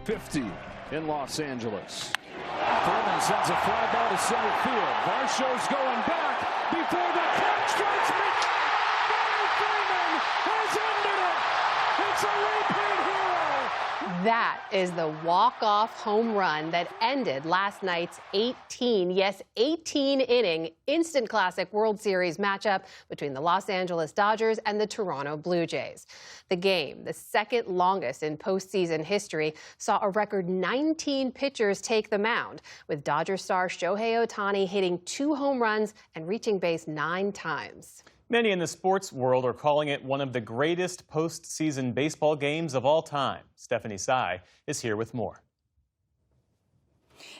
50 in Los Angeles. Freeman sends a fly ball to center field. Varsho's going back before the clock strikes midnight. Freddie Freeman has ended it. It's a repeat hero. That is the walk-off home run that ended last night's 18-inning instant classic World Series matchup between the Los Angeles Dodgers and the Toronto Blue Jays. The game, the second longest in postseason history, saw a record 19 pitchers take the mound, with Dodger star Shohei Ohtani hitting 2 home runs and reaching base 9 times. Many in the sports world are calling it one of the greatest postseason baseball games of all time. Stephanie Sy is here with more.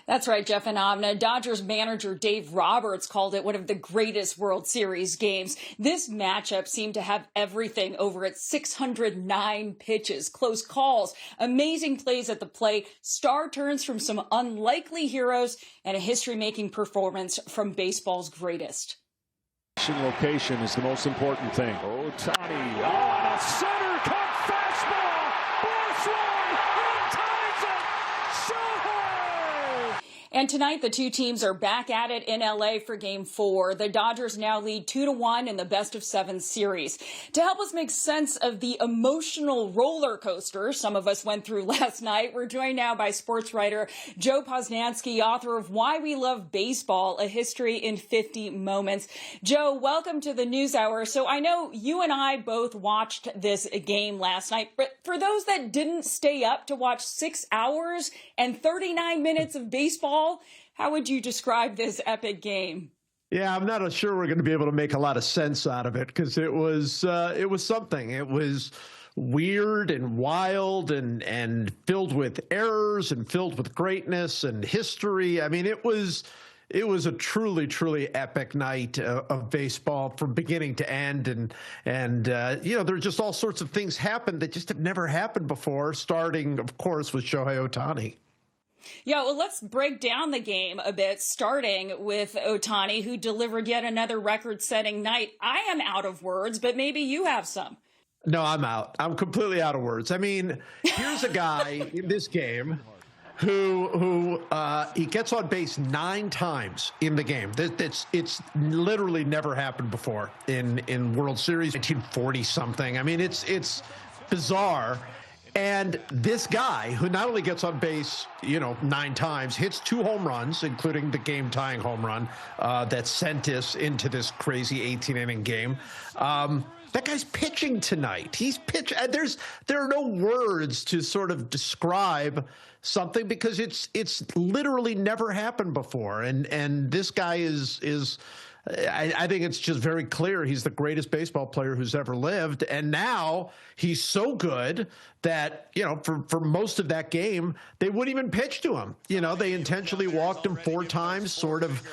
That's right, Jeff and Amna. Dodgers manager Dave Roberts called it one of the greatest World Series games. This matchup seemed to have everything over its 609 pitches, close calls, amazing plays at the plate, star turns from some unlikely heroes, and a history-making performance from baseball's greatest. Location is the most important thing. Ohtani, and a center cut fastball. Ball swung, and ties it. Shohei! And tonight, the two teams are back at it in L.A. for Game 4. The Dodgers now lead 2-1 in the best-of-7 series. To help us make sense of the emotional roller coaster some of us went through last night, we're joined now by sports writer Joe Posnanski, author of Why We Love Baseball, A History in 50 Moments. Joe, welcome to the NewsHour. So I know you and I both watched this game last night, but for those that didn't stay up to watch 6 hours and 39 minutes of baseball, how would you describe this epic game? Yeah, I'm not sure we're going to be able to make a lot of sense out of it because it was something. It was weird and wild and filled with errors and filled with greatness and history. I mean, it was a truly, truly epic night of baseball from beginning to end. And you know, there are just all sorts of things happened that just have never happened before, starting, of course, with Shohei Ohtani. Yeah, well, let's break down the game a bit, starting with Ohtani, who delivered yet another record-setting night. I am out of words, but maybe you have some. No, I'm out. I'm completely out of words. I mean, here's a guy in this game who he gets on base 9 times in the game. It's literally never happened before in World Series, 1940-something. I mean, it's bizarre. And this guy, who not only gets on base, 9 times, hits 2 home runs, including the game-tying home run that sent us into this crazy 18-inning game. That guy's pitching tonight. He's pitching. There are no words to sort of describe something because it's literally never happened before. And this guy is. I think it's just very clear he's the greatest baseball player who's ever lived. And now he's so good that, for most of that game, they wouldn't even pitch to him. They intentionally walked him 4 times, sort of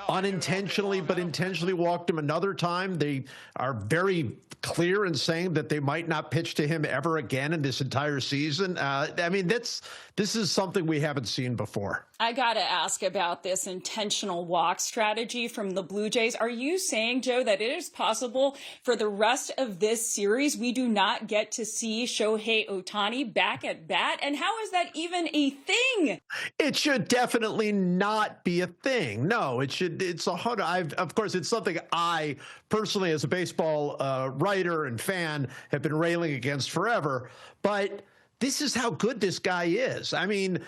unintentionally, but intentionally walked him another time. They are very clear in saying that they might not pitch to him ever again in this entire season. I mean, this is something we haven't seen before. I got to ask about this intentional walk strategy from the Blue Jays. Are you saying, Joe, that it is possible for the rest of this series we do not get to see Shohei Ohtani back at bat? And how is that even a thing? It should definitely not be a thing. No, it should. It's 100. Of course, it's something I personally, as a baseball writer and fan, have been railing against forever. But this is how good this guy is. I mean,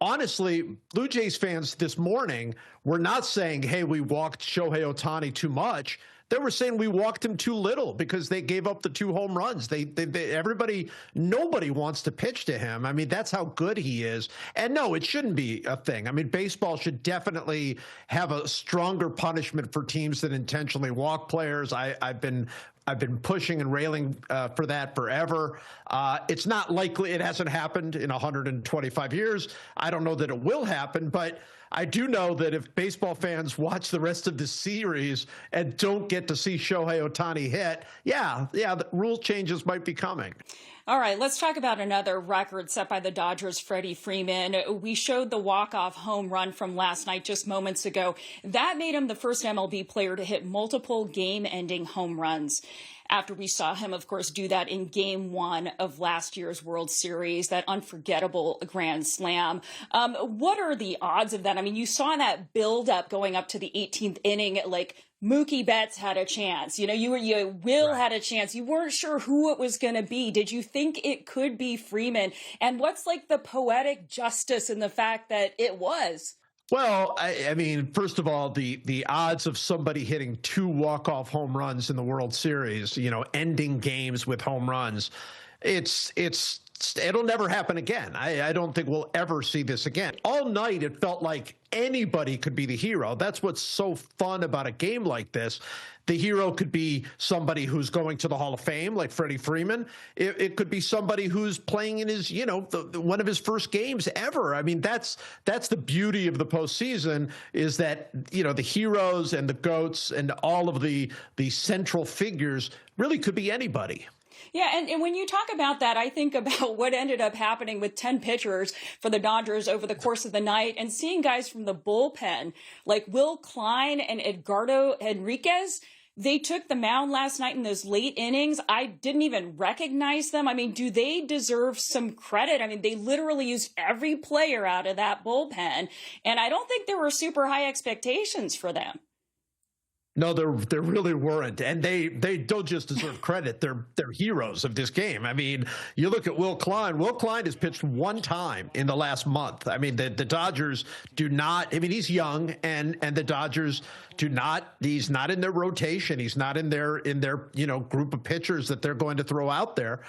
honestly, Blue Jays fans this morning were not saying, hey, we walked Shohei Ohtani too much. They were saying we walked him too little because they gave up the 2 home runs. Nobody wants to pitch to him. I mean, that's how good he is. And no, it shouldn't be a thing. I mean, baseball should definitely have a stronger punishment for teams that intentionally walk players. I've been pushing and railing for that forever. It's not likely. It hasn't happened in 125 years. I don't know that it will happen, but I do know that if baseball fans watch the rest of the series and don't get to see Shohei Ohtani hit, the rule changes might be coming. All right, let's talk about another record set by the Dodgers' Freddie Freeman. We showed the walk-off home run from last night just moments ago. That made him the first MLB player to hit multiple game-ending home runs. after we saw him, of course, do that in Game 1 of last year's World Series, that unforgettable Grand Slam. What are the odds of that? I mean, you saw that build-up going up to the 18th inning, like Mookie Betts had a chance. Will had a chance. You weren't sure who it was going to be. Did you think it could be Freeman? And what's like the poetic justice in the fact that it was? Well, I mean, first of all, the odds of somebody hitting 2 walk-off home runs in the World Series, ending games with home runs, it'll never happen again. I don't think we'll ever see this again. All night, it felt like anybody could be the hero. That's what's so fun about a game like this. The hero could be somebody who's going to the Hall of Fame, like Freddie Freeman. It could be somebody who's playing in his, one of his first games ever. I mean, that's the beauty of the postseason, is that, the heroes and the GOATs and all of the central figures really could be anybody. Yeah, and when you talk about that, I think about what ended up happening with 10 pitchers for the Dodgers over the course of the night, and seeing guys from the bullpen like Will Klein and Edgardo Henriquez. They took the mound last night in those late innings. I didn't even recognize them. I mean, do they deserve some credit? I mean, they literally used every player out of that bullpen, and I don't think there were super high expectations for them. No, there really weren't, and they don't just deserve credit. They're heroes of this game. I mean, you look at Will Klein. Will Klein has pitched 1 time in the last month. I mean, the Dodgers do not. I mean, he's young, and the Dodgers do not. He's not in their rotation. He's not in their group of pitchers that they're going to throw out there.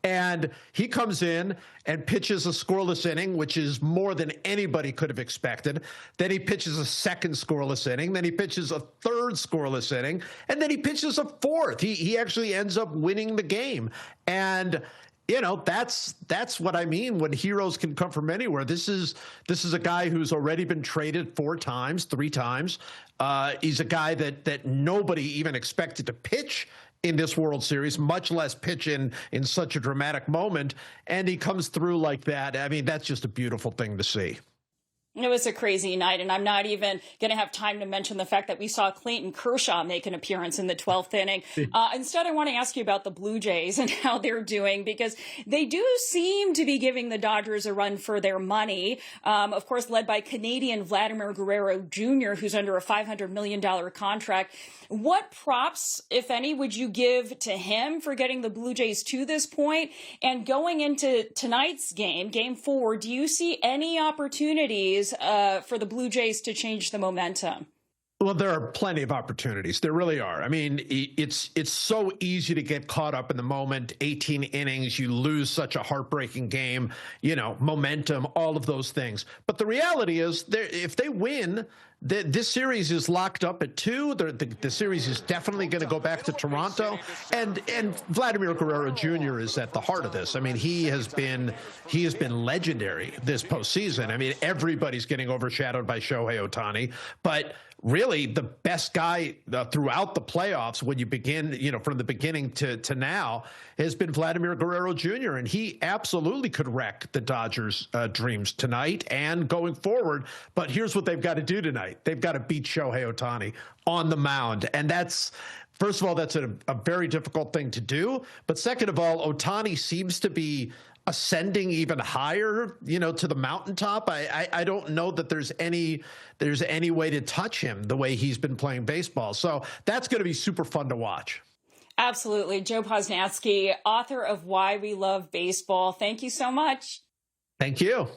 And he comes in and pitches a scoreless inning, which is more than anybody could have expected. Then he pitches a second scoreless inning. Then he pitches a third scoreless inning. And then he pitches a fourth. He actually ends up winning the game. And that's what I mean when heroes can come from anywhere. This is a guy who's already been traded 3 times. He's a guy that nobody even expected to pitch in this World Series, much less pitch in such a dramatic moment. And he comes through like that. I mean, that's just a beautiful thing to see. It was a crazy night, and I'm not even going to have time to mention the fact that we saw Clayton Kershaw make an appearance in the 12th inning. Instead, I want to ask you about the Blue Jays and how they're doing, because they do seem to be giving the Dodgers a run for their money. Of course, led by Canadian Vladimir Guerrero Jr., who's under a $500 million contract. What props, if any, would you give to him for getting the Blue Jays to this point? And going into tonight's game, Game 4, do you see any opportunities for the Blue Jays to change the momentum? Well, there are plenty of opportunities. There really are. I mean, it's so easy to get caught up in the moment. 18 innings, you lose such a heartbreaking game, momentum, all of those things. But the reality is, if they win, this series is locked up at 2. The series is definitely going to go back to Toronto. And Vladimir Guerrero Jr. is at the heart of this. I mean, he has been legendary this postseason. I mean, everybody's getting overshadowed by Shohei Ohtani, but really the best guy throughout the playoffs, when you begin, from the beginning to now, has been Vladimir Guerrero Jr. And he absolutely could wreck the Dodgers' dreams tonight and going forward. But here's what they've got to do tonight. They've got to beat Shohei Ohtani on the mound. And first of all, that's a very difficult thing to do. But second of all, Ohtani seems to be ascending even higher, to the mountaintop. I don't know that there's any way to touch him the way he's been playing baseball. So that's going to be super fun to watch. Absolutely. Joe Posnanski, author of Why We Love Baseball. Thank you so much. Thank you.